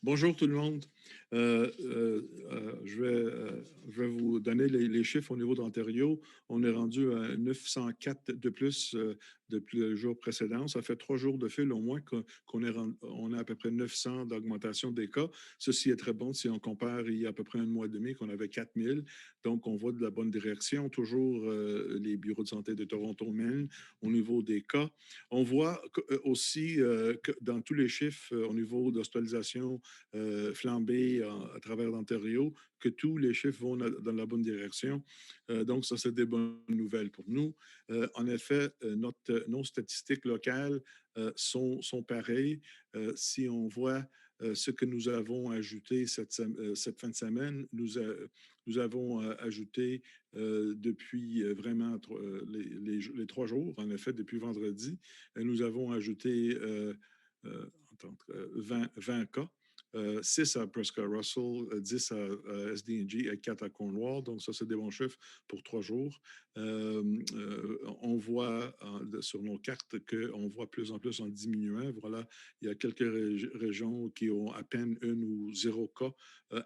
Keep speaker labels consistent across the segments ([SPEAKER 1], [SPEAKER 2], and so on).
[SPEAKER 1] Bonjour tout le monde. Je vais vous donner les chiffres au niveau d'Ontario. On est rendu à 904 de plus depuis le jour précédent. Ça fait 3 jours de fil au moins qu'on a à peu près 900 d'augmentation des cas. Ceci est très bon si on compare il y a à peu près un mois et demi qu'on avait 4000. Donc, on voit de la bonne direction. Toujours les bureaux de santé de Toronto mènent au niveau des cas. On voit aussi que dans tous les chiffres au niveau d'hospitalisation, flambée à travers l'Ontario, que tous les chiffres vont dans la bonne direction. Donc, ça, c'est des bonnes nouvelles pour nous. En effet, nos statistiques locales sont pareilles. Si on voit ce que nous avons ajouté cette fin de semaine, nous avons ajouté depuis vraiment les 3 jours, en effet, depuis vendredi, nous avons ajouté 20 cas. 6 à Prescott Russell, 10 à SDNG et 4 à Cornwall. Donc, ça, c'est des bons chiffres pour 3 jours. On voit sur nos cartes qu'on voit plus en plus en diminuant. Voilà, il y a quelques régions qui ont à peine 1 ou 0 cas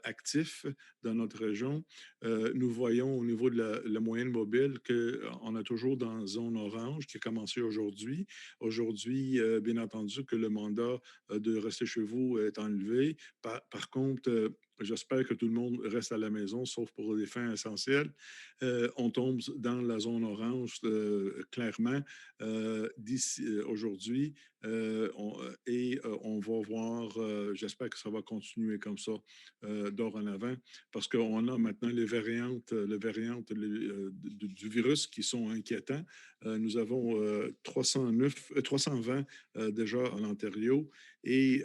[SPEAKER 1] actifs dans notre région. Nous voyons au niveau de la moyenne mobile qu'on a toujours dans zone orange qui a commencé aujourd'hui. Aujourd'hui, bien entendu, que le mandat de rester chez vous est enlevé. Par contre, j'espère que tout le monde reste à la maison, sauf pour des fins essentielles. On tombe dans la zone orange clairement d'ici aujourd'hui on va voir, j'espère que ça va continuer comme ça dorénavant, parce qu'on a maintenant les variantes du virus qui sont inquiétants. Nous avons 320 déjà en Ontario et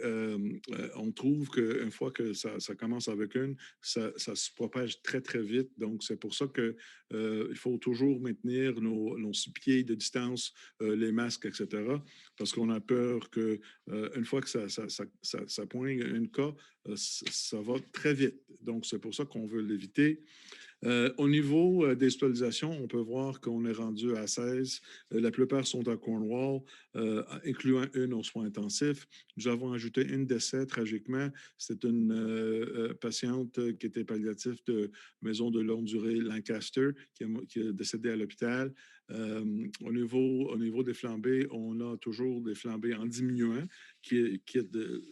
[SPEAKER 1] on trouve qu'une fois que ça commence avec une, ça se propage très, très vite. Donc, c'est pour ça qu'il faut toujours maintenir nos 6 pieds de distance, les masques, etc. Parce qu'on a peur qu'une fois que ça pointe une cas, ça va très vite. Donc, c'est pour ça qu'on veut l'éviter. Au niveau des hospitalisations, on peut voir qu'on est rendu à 16. La plupart sont à Cornwall, incluant une aux soins intensifs. Nous avons ajouté une décès, tragiquement. C'est une patiente qui était palliative de maison de longue durée Lancaster, qui est décédée à l'hôpital. Au niveau des flambées, on a toujours des flambées en diminuant,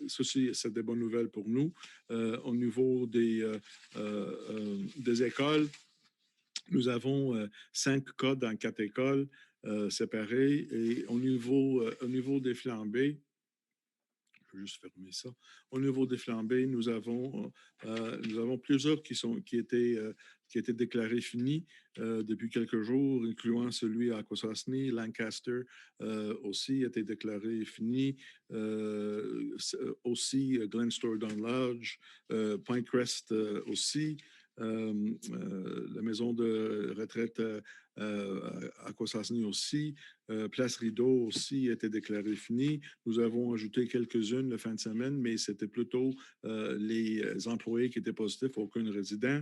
[SPEAKER 1] ceci, c'est des bonnes nouvelles pour nous. Au niveau des écoles, nous avons 5 cas dans 4 écoles séparées. Et au niveau des flambées, je vais juste fermer ça. Au niveau des flambées, nous avons plusieurs qui étaient déclarés finis depuis quelques jours, incluant celui à Akwesasne. Lancaster aussi a été déclaré fini. Aussi Glenstoredon Lodge, Pinecrest aussi. La maison de retraite à Akwesasne aussi. Place Rideau aussi a été déclarée finie. Nous avons ajouté quelques-unes la fin de semaine, mais c'était plutôt les employés qui étaient positifs, aucun résident.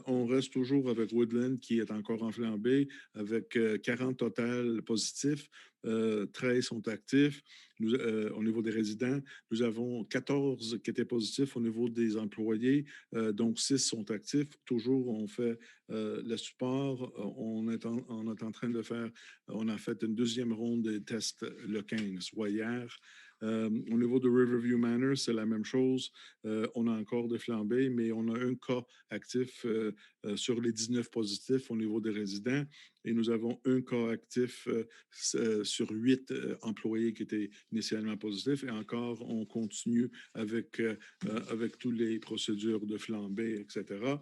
[SPEAKER 1] On reste toujours avec Woodland qui est encore enflambé, avec 40 total positifs. 13 sont actifs. Au niveau des résidents, nous avons 14 qui étaient positifs au niveau des employés, donc 6 sont actifs. Toujours, on fait le support. On est en train de faire, on a fait une deuxième ronde des tests le 15, soit hier. Au niveau de Riverview Manor, c'est la même chose. On a encore des flambées, mais on a un cas actif sur les 19 positifs au niveau des résidents. Et nous avons un cas actif sur 8 employés qui étaient initialement positifs. Et encore, on continue avec toutes les procédures de flambée, etc.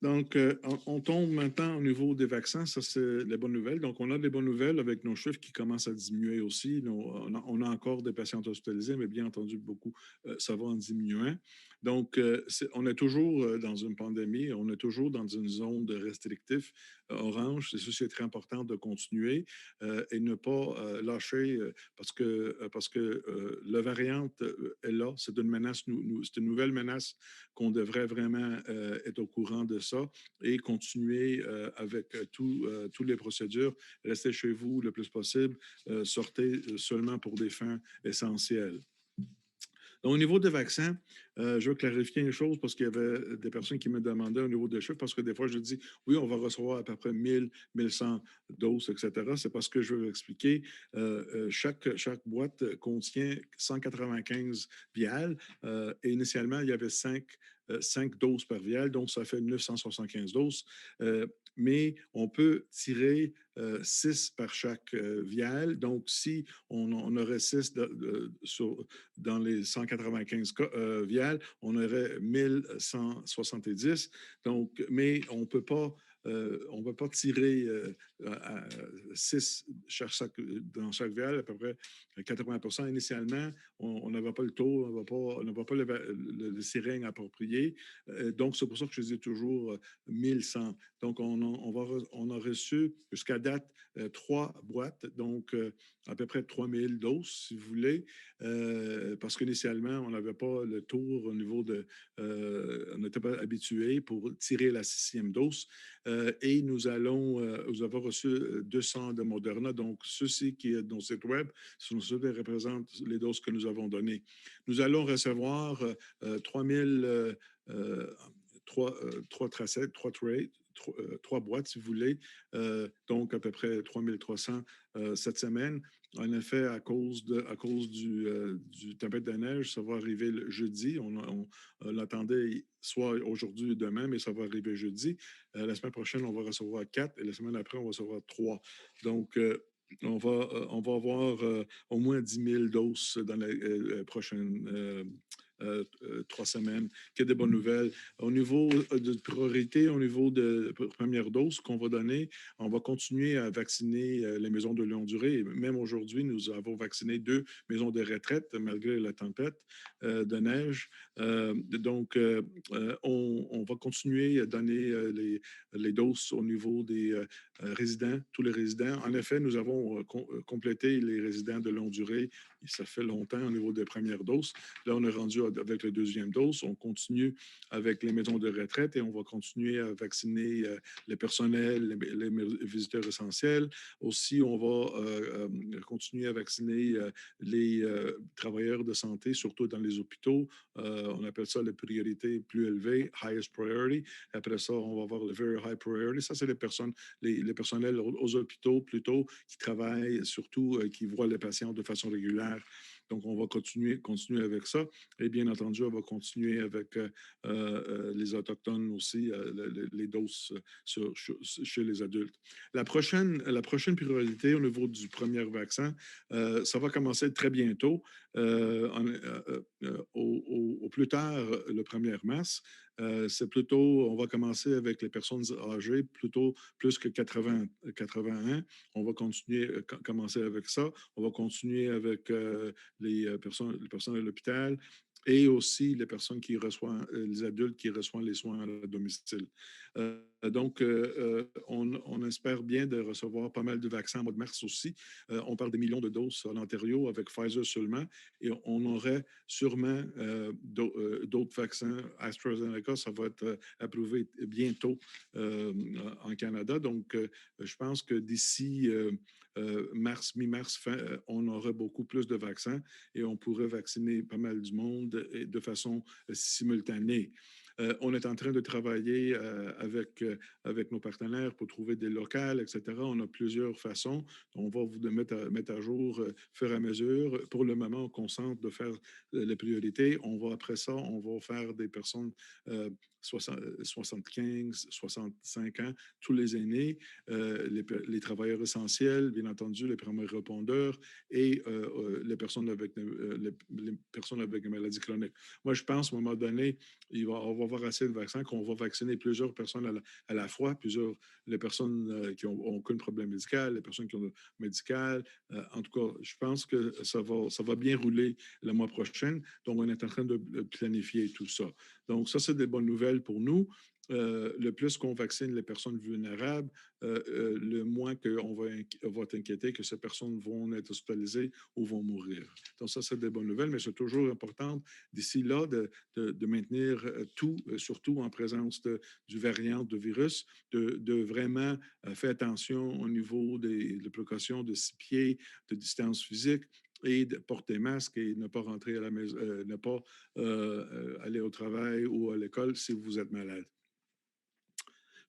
[SPEAKER 1] Donc, on tombe maintenant au niveau des vaccins. Ça, c'est les bonnes nouvelles. Donc, on a des bonnes nouvelles avec nos chiffres qui commencent à diminuer aussi. On a encore des patients hospitalisés, mais bien entendu, beaucoup, ça va en diminuant. Donc, on est toujours dans une pandémie. On est toujours dans une zone de restrictif orange. C'est très important de continuer et ne pas lâcher parce que la variante est là. C'est une menace, c'est une nouvelle menace qu'on devrait vraiment être au courant de ça et continuer avec toutes les procédures. Restez chez vous le plus possible. Sortez seulement pour des fins essentielles. Donc, au niveau des vaccins, je veux clarifier une chose parce qu'il y avait des personnes qui me demandaient au niveau des chiffres, parce que des fois, je dis, oui, on va recevoir à peu près 1000, 1100 doses, etc. C'est parce que je veux expliquer, chaque boîte contient 195 viales et initialement, il y avait 5 doses par viale, donc ça fait 975 doses. Mais on peut tirer 6 par chaque viale. Donc, si on aurait 6 dans les 195 viales, on aurait 1170. Donc, mais on peut pas tirer 6 dans chaque viale, à peu près 80 initialement. On n'avait pas le taux, on n'avait pas le sirène approprié. Donc, c'est pour ça que je dis toujours 1100. Donc, on a reçu jusqu'à date 3 boîtes, donc à peu près 3000 doses, si vous voulez, parce qu'initialement, on n'avait pas le tour au niveau de. On n'était pas habitué pour tirer la 6e dose. Et nous avons reçu 200 de Moderna. Donc, ceci qui est dans le site web, sont ceux qui représentent les doses que nous avons données. Nous allons recevoir 3000. 3 tracés, 3 boîtes, si vous voulez, donc à peu près 3300 cette semaine. En effet, à cause du tempête de neige, ça va arriver le jeudi. On l'attendait soit aujourd'hui ou demain, mais ça va arriver jeudi. La semaine prochaine, on va recevoir 4 et la semaine après, on va recevoir 3. Donc, on va avoir au moins 10 000 doses dans les prochaines 3 semaines, qu'il y a des bonnes nouvelles. Au niveau de priorité, au niveau de première dose qu'on va donner, on va continuer à vacciner les maisons de longue durée. Même aujourd'hui, nous avons vacciné 2 maisons de retraite malgré la tempête de neige. Donc, on va continuer à donner les doses au niveau des résidents, tous les résidents. En effet, nous avons complété les résidents de longue durée. Ça fait longtemps au niveau des premières doses. Là, on est rendu avec la 2e dose. On continue avec les maisons de retraite et on va continuer à vacciner les personnels, les visiteurs essentiels. Aussi, on va continuer à vacciner les travailleurs de santé, surtout dans les hôpitaux. On appelle ça la priorité plus élevée, highest priority. Après ça, on va avoir le very high priority. Ça, c'est les personnels aux hôpitaux plutôt qui travaillent, surtout qui voient les patients de façon régulière. Donc, on va continuer avec ça. Et bien entendu, on va continuer avec les Autochtones aussi, les doses chez les adultes. La prochaine priorité au niveau du premier vaccin, ça va commencer très bientôt, au plus tard le 1er mars. C'est plutôt, on va commencer avec les personnes âgées, plutôt plus que 81. On va continuer, commencer avec ça. On va continuer avec les personnes à l'hôpital et aussi les personnes qui reçoivent, les adultes qui reçoivent les soins à domicile. Donc, on espère bien de recevoir pas mal de vaccins au mois de mars aussi. On parle des millions de doses en Ontario avec Pfizer seulement et on aurait sûrement d'autres vaccins. AstraZeneca, ça va être approuvé bientôt en Canada. Donc, je pense que d'ici mi-mars, on aura beaucoup plus de vaccins et on pourrait vacciner pas mal du monde de façon simultanée. On est en train de travailler avec nos partenaires pour trouver des locales, etc. On a plusieurs façons. On va vous mettre à jour fur et à mesure. Pour le moment, on concentre de faire les priorités. Après ça, on va faire des personnes 75, 65 ans, tous les aînés, les travailleurs essentiels, bien entendu, les premiers répondeurs et les personnes avec des maladies chroniques. Moi, je pense, à un moment donné, on va avoir assez de vaccins qu'on va vacciner plusieurs personnes à la fois, les personnes qui n'ont aucun problème médical, les personnes qui ont médical. En tout cas, je pense que ça va bien rouler le mois prochain. Donc, on est en train de planifier tout ça. Donc, ça, c'est des bonnes nouvelles pour nous. Le plus qu'on vaccine les personnes vulnérables, le moins qu'on va être inquiété que ces personnes vont être hospitalisées ou vont mourir. Donc, ça, c'est des bonnes nouvelles, mais c'est toujours important d'ici là de maintenir tout, surtout en présence du variant de virus, de vraiment faire attention au niveau des précautions de 6 pieds de distance physique, et de porter masque et ne pas rentrer à la maison, ne pas aller au travail ou à l'école si vous êtes malade.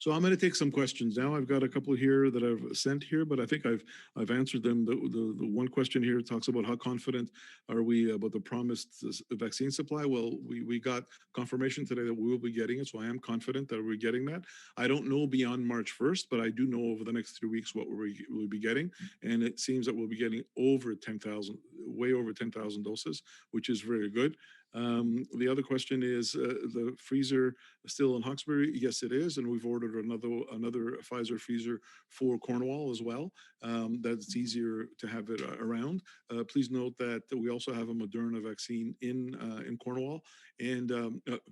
[SPEAKER 1] So I'm going to take some questions now. I've got a couple here that I've sent here, but I think I've answered them. The one question here talks about how confident are we about the promised vaccine supply. Well, we got confirmation today that we will be getting it, so I am confident that we're getting that. I don't know beyond March 1st, but I do know over the next 3 weeks what we'll be getting, and it seems that we'll be getting over 10,000, way over 10,000 doses, which is very good. The other question is the freezer still in Hawkesbury? Yes, it is, and we've ordered another Pfizer freezer for Cornwall as well. That's easier to have it around. Please note that we also have a Moderna vaccine in Cornwall and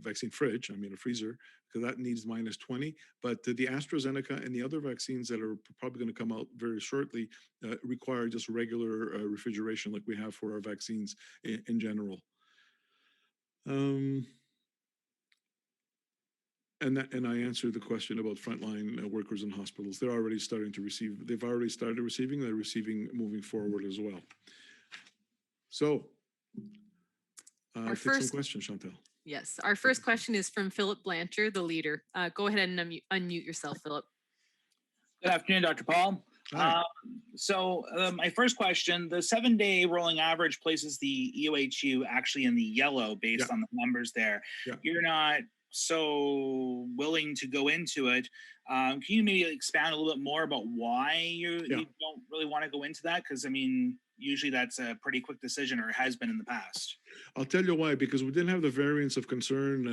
[SPEAKER 1] vaccine fridge. I mean a freezer because that needs -20. But the AstraZeneca and the other vaccines that are probably going to come out very shortly require just regular refrigeration like we have for our vaccines in general. And I answered the question about frontline workers in hospitals. They're already starting to receive. They've already started receiving. They're receiving moving forward as well. So, take some questions, Chantal.
[SPEAKER 2] Yes, our first question is from Philip Blanchard, the leader. Go ahead and unmute yourself, Philip.
[SPEAKER 3] Good afternoon, Dr. Paul.
[SPEAKER 1] Hi.
[SPEAKER 3] My first question, the 7-day rolling average places the EOHU actually in the yellow based on the numbers there.
[SPEAKER 1] Yeah.
[SPEAKER 3] You're not so willing to go into it. Can you maybe expand a little bit more about why you don't really want to go into that? Because, I mean, usually that's a pretty quick decision, or has been in the past.
[SPEAKER 1] I'll tell you why, because we didn't have the variants of concern.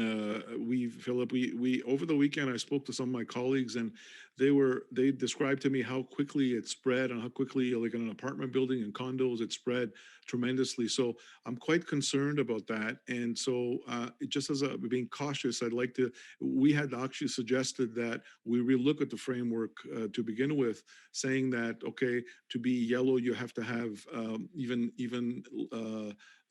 [SPEAKER 1] Philip, we over the weekend, I spoke to some of my colleagues and they described to me how quickly it spread and how quickly, like in an apartment building and condos, it spread tremendously. So I'm quite concerned about that. And so just as being cautious, we had actually suggested that we relook at the framework to begin with, saying that, okay, to be yellow, you have to have even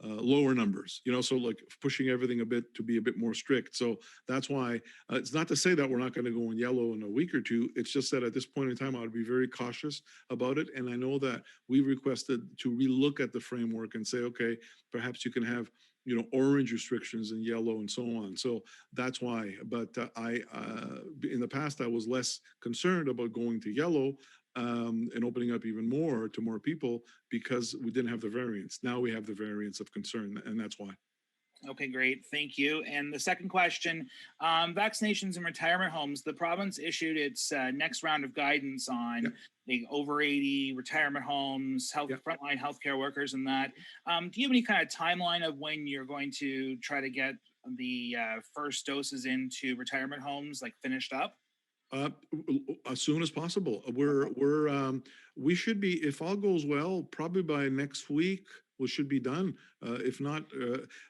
[SPEAKER 1] lower numbers, so like pushing everything a bit to be a bit more strict. So that's why it's not to say that we're not going to go in yellow in a week or two. It's just that at this point in time, I would be very cautious about it. And I know that we requested to relook at the framework and say, okay, perhaps you can have orange restrictions and yellow and so on. So that's why. But in the past, I was less concerned about going to yellow and opening up even more to more people because we didn't have the variants. Now we have the variants of concern, and that's why.
[SPEAKER 3] Okay, great. Thank you. And the second question, vaccinations in retirement homes. The province issued its next round of guidance on the over 80 retirement homes, frontline healthcare workers and that. Do you have any kind of timeline of when you're going to try to get the first doses into retirement homes, like finished up?
[SPEAKER 1] As soon as possible. We should be, if all goes well, probably by next week, we should be done. If not,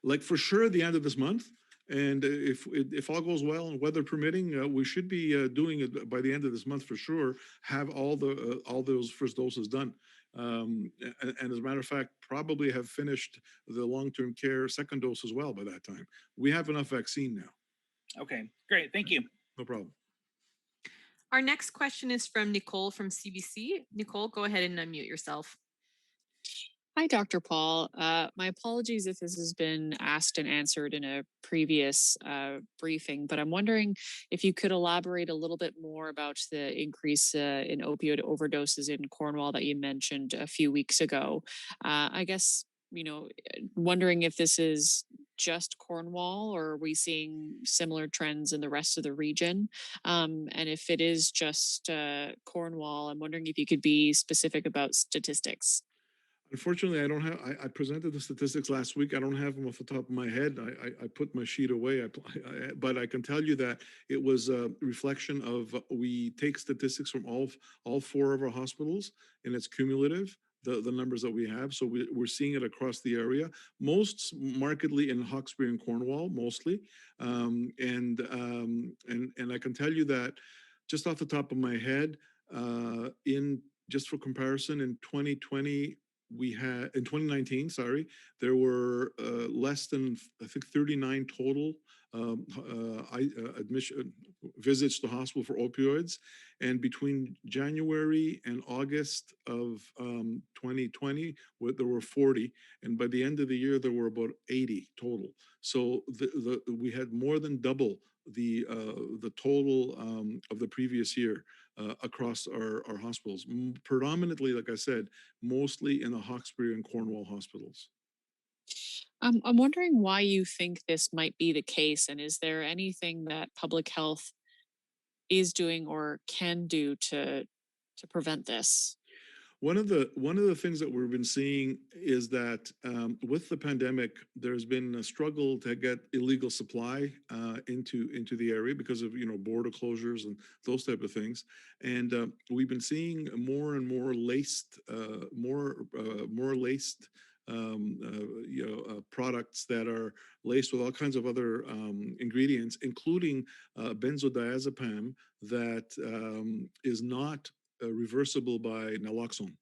[SPEAKER 1] like for sure, the end of this month. And if all goes well and weather permitting, we should be doing it by the end of this month for sure. Have all those first doses done. And as a matter of fact, probably have finished the long-term care second dose as well by that time. We have enough vaccine now.
[SPEAKER 3] Okay, great. Thank you.
[SPEAKER 1] No problem.
[SPEAKER 2] Our next question is from Nicole from CBC. Nicole, go ahead and unmute yourself.
[SPEAKER 4] Hi, Dr. Paul. My apologies if this has been asked and answered in a previous briefing, but I'm wondering if you could elaborate a little bit more about the increase in opioid overdoses in Cornwall that you mentioned a few weeks ago. I guess, wondering if this is just Cornwall, or are we seeing similar trends in the rest of the region? And if it is just Cornwall, I'm wondering if you could be specific about statistics.
[SPEAKER 1] Unfortunately, I don't have. I presented the statistics last week. I don't have them off the top of my head. I put my sheet away. But I can tell you that it was a reflection of we take statistics from all four of our hospitals, and it's cumulative. The numbers that we have, so we're seeing it across the area, most markedly in Hawkesbury and Cornwall, mostly, and I can tell you that just off the top of my head, just for comparison, in 2020. we had in 2019, sorry, there were less than I think 39 total admission visits to hospital for opioids, and between January and August of 2020, there were 40, and by the end of the year there were about 80 total. So we had more than double the total of the previous year across our hospitals, predominantly, like I said, mostly in the Hawkesbury and Cornwall hospitals.
[SPEAKER 4] I'm wondering why you think this might be the case, and is there anything that public health is doing or can do to prevent this?
[SPEAKER 1] One of the things that we've been seeing is that with the pandemic, there's been a struggle to get illegal supply into the area because of border closures and those type of things, and we've been seeing more and more laced products that are laced with all kinds of other ingredients, including benzodiazepam that is not reversible by naloxone,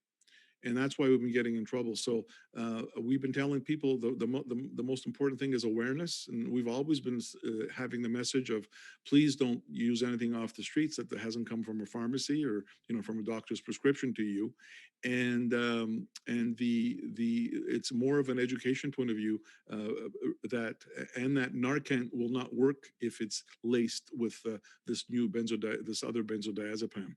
[SPEAKER 1] and that's why we've been getting in trouble. So we've been telling people the most important thing is awareness, and we've always been having the message of please don't use anything off the streets that hasn't come from a pharmacy or from a doctor's prescription to you, and it's more of an education point of view that Narcan will not work if it's laced with this other benzodiazepam,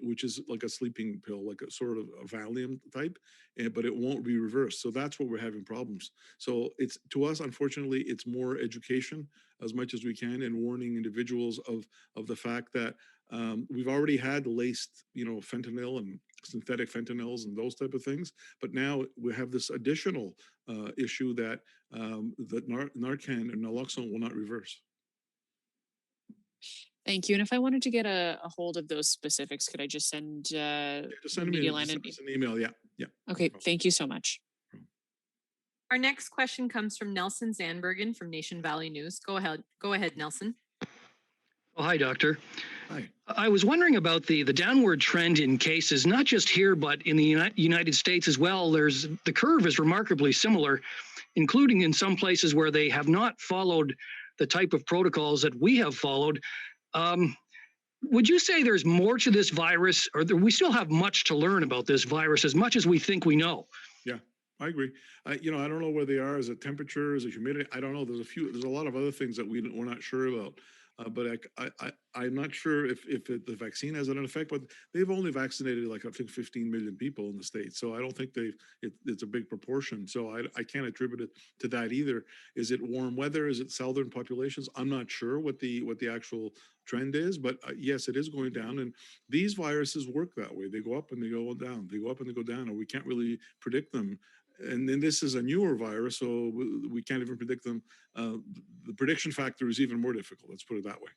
[SPEAKER 1] which is like a sleeping pill, like a sort of a Valium type, but it won't be reversed. So that's what we're having problems. So it's, to us, unfortunately, it's more education as much as we can, and warning individuals of the fact that we've already had laced, fentanyl and synthetic fentanyls and those type of things, but now we have this additional issue that Narcan and naloxone will not reverse.
[SPEAKER 4] Thank you. And if I wanted to get a hold of those specifics, could I just send
[SPEAKER 1] Just
[SPEAKER 4] the
[SPEAKER 1] send me
[SPEAKER 4] media line
[SPEAKER 1] just an email. Yeah, yeah.
[SPEAKER 4] Okay, thank you so much.
[SPEAKER 2] Our next question comes from Nelson Zandbergen from Nation Valley News. Go ahead, Nelson.
[SPEAKER 5] Oh, hi, Doctor.
[SPEAKER 1] Hi.
[SPEAKER 5] I was wondering about the downward trend in cases, not just here, but in the United States as well. The curve is remarkably similar, including in some places where they have not followed the type of protocols that we have followed. Would you say there's more to this virus, or we still have much to learn about this virus as much as we think we know?
[SPEAKER 1] Yeah, I agree. I don't know where they are. Is it temperature? Is it humidity? I don't know. There's a lot of other things that we're not sure about. But I'm not sure if the vaccine has an effect, but they've only vaccinated like I think 15 million people in the States. So I don't think it's a big proportion. So I can't attribute it to that either. Is it warm weather? Is it southern populations? I'm not sure what the actual trend is, but yes, it is going down. And these viruses work that way. They go up and they go down. They go up and they go down, and we can't really predict them. And then this is a newer virus, so we can't even predict them. The prediction factor is even more difficult. Let's put it that way.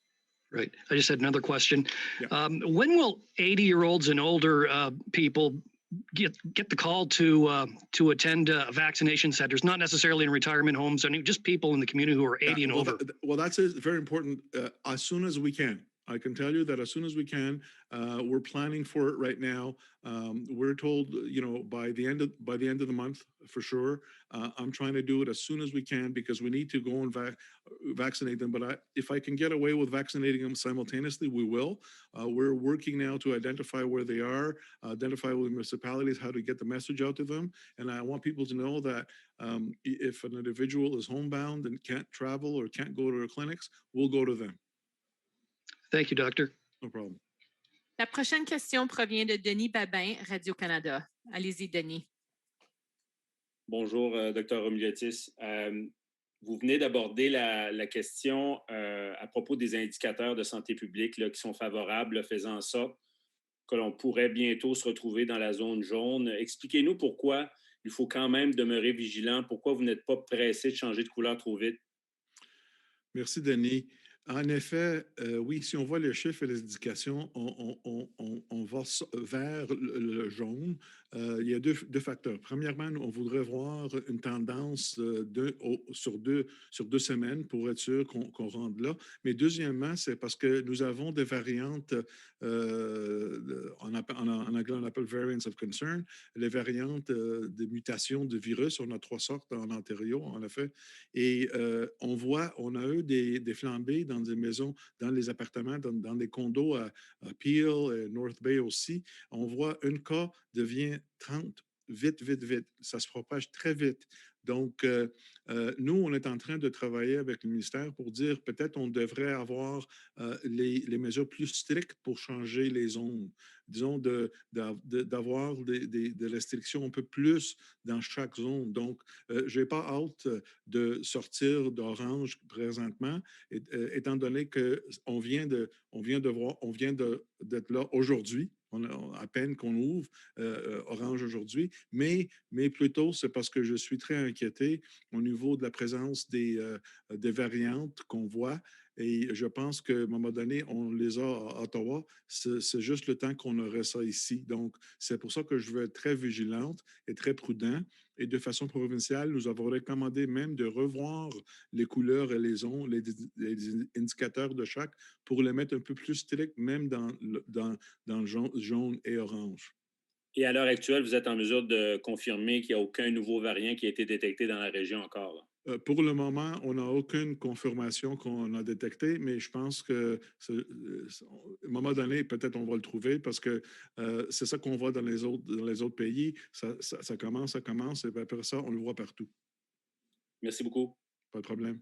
[SPEAKER 5] Right. I just had another question.
[SPEAKER 1] Yeah.
[SPEAKER 5] When will 80-year-olds and older people get the call to attend vaccination centers? Not necessarily in retirement homes, I mean just people in the community who are 80 and older.
[SPEAKER 1] Well, that's very important. As soon as we can. I can tell you that as soon as we can, we're planning for it right now. We're told, by the end of the month for sure. I'm trying to do it as soon as we can because we need to go and vaccinate them. But if I can get away with vaccinating them simultaneously, we will. We're working now to identify where they are, identify with municipalities how to get the message out to them. And I want people to know that if an individual is homebound and can't travel or can't go to their clinics, we'll go to them.
[SPEAKER 5] Thank you, Doctor.
[SPEAKER 1] No problem.
[SPEAKER 2] La prochaine question provient de Denis Babin, Radio-Canada. Allez-y, Denis.
[SPEAKER 6] Bonjour, Dr. Romuliotis. Vous venez d'aborder la question à propos des indicateurs de santé publique là, qui sont favorables, faisant en sorte que l'on pourrait bientôt se retrouver dans la zone jaune. Expliquez-nous pourquoi il faut quand même demeurer vigilant, pourquoi vous n'êtes pas pressé de changer de couleur trop vite.
[SPEAKER 1] Merci, Denis. En effet, oui, si on voit les chiffres et les indications, on va vers le jaune. Il y a deux facteurs. Premièrement, on voudrait voir une tendance sur deux semaines pour être sûr qu'on rentre là. Mais deuxièmement, c'est parce que nous avons des variantes, en anglais, on appelle variants of concern, les variantes de mutation de virus. On a 3 sortes en Ontario, en effet. Et on a eu des flambées dans des maisons, dans les appartements, dans des condos à Peel et North Bay aussi. On voit un cas devient 30 vite, vite, vite. Ça se propage très vite. Donc, nous, on est en train de travailler avec le ministère pour dire peut-être on devrait avoir les mesures plus strictes pour changer les zones. Disons, d'avoir des restrictions un peu plus dans chaque zone. Donc, je n'ai pas hâte de sortir d'Orange présentement, étant donné qu'on vient d'être là aujourd'hui. À peine qu'on ouvre Orange aujourd'hui, mais plutôt c'est parce que je suis très inquiété au niveau de la présence des variantes qu'on voit. Et je pense qu'à un moment donné, on les a à Ottawa. C'est juste le temps qu'on aurait ça ici. Donc, c'est pour ça que je veux être très vigilante et très prudent. Et de façon provinciale, nous avons recommandé même de revoir les couleurs et les indicateurs de chaque pour les mettre un peu plus stricts, même dans le jaune et orange.
[SPEAKER 6] Et à l'heure actuelle, vous êtes en mesure de confirmer qu'il n'y a aucun nouveau variant qui a été détecté dans la région encore, là?
[SPEAKER 1] Pour le moment, on n'a aucune confirmation qu'on a détectée, mais je pense que à un moment donné, peut-être on va le trouver parce que c'est ça qu'on voit dans les autres pays. Ça commence, et puis après ça, on le voit partout.
[SPEAKER 6] Merci beaucoup.
[SPEAKER 1] Pas de problème.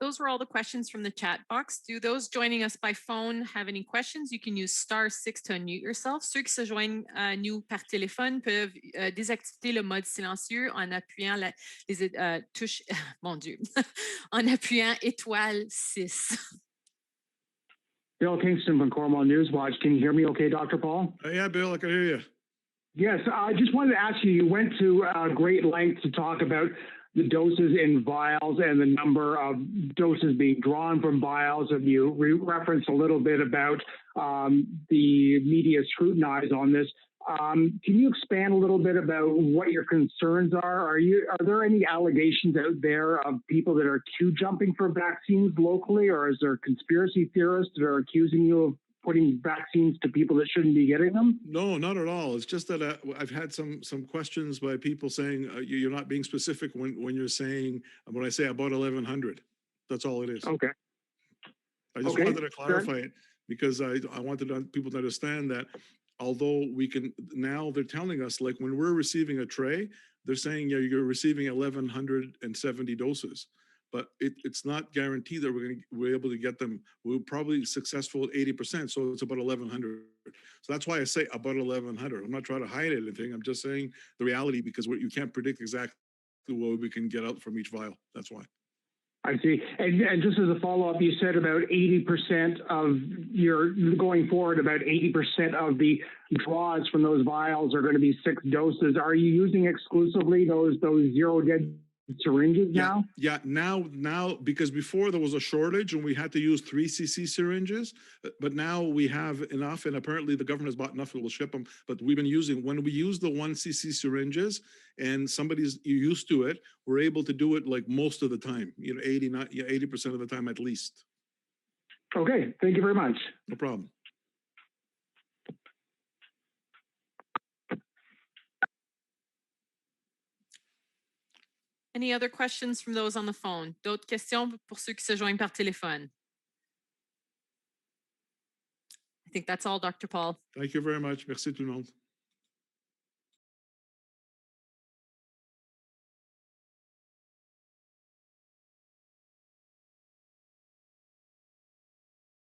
[SPEAKER 2] Those were all the questions from the chat box. Do those joining us by phone have any questions? You can use *6 to unmute yourself. Ceux qui se joignent à nous par téléphone peuvent désactiver le mode silencieux en appuyant les touches, mon Dieu, en appuyant *6.
[SPEAKER 7] Bill Kingston from Cornwall Newswatch. Can you hear me okay, Dr. Paul?
[SPEAKER 1] Yeah, Bill, I can hear you.
[SPEAKER 7] Yes, I just wanted to ask you, you went to great lengths to talk about the doses in vials and the number of doses being drawn from vials, and you referenced a little bit about the media scrutinize on this. Can you expand a little bit about what your concerns are? Are there any allegations out there of people that are queue jumping for vaccines locally, or is there conspiracy theorists that are accusing you of putting vaccines to people that shouldn't be getting them?
[SPEAKER 1] No, not at all. It's just that I've had some questions by people saying you're not being specific when you're saying, when I say about 1,100. That's all it is.
[SPEAKER 7] Okay.
[SPEAKER 1] I just wanted to clarify it because I wanted people to understand that although now they're telling us, like when we're receiving a tray, they're saying, yeah, you're receiving 1,170 doses. But it's not guaranteed that we're able to get them. We're probably successful at 80%, so it's about 1,100. So that's why I say about 1,100. I'm not trying to hide anything. I'm just saying the reality because you can't predict exactly what we can get out from each vial. That's why.
[SPEAKER 7] I see. And just as a follow-up, you said about 80% of going forward, about 80% of the draws from those vials are going to be 6 doses. Are you using exclusively those zero dead syringes now?
[SPEAKER 1] Yeah, now, because before there was a shortage and we had to use 3 cc syringes, but now we have enough, and apparently the government has bought enough, it will ship them. But when we use the 1 cc syringes and somebody's used to it, we're able to do it like most of the time, 80% of the time at least.
[SPEAKER 7] Okay, thank you very much.
[SPEAKER 1] No problem.
[SPEAKER 2] Any other questions from those on the phone? D'autres questions pour ceux qui se joignent par téléphone? I think that's all, Dr. Paul.
[SPEAKER 1] Thank you very much. Merci tout le monde.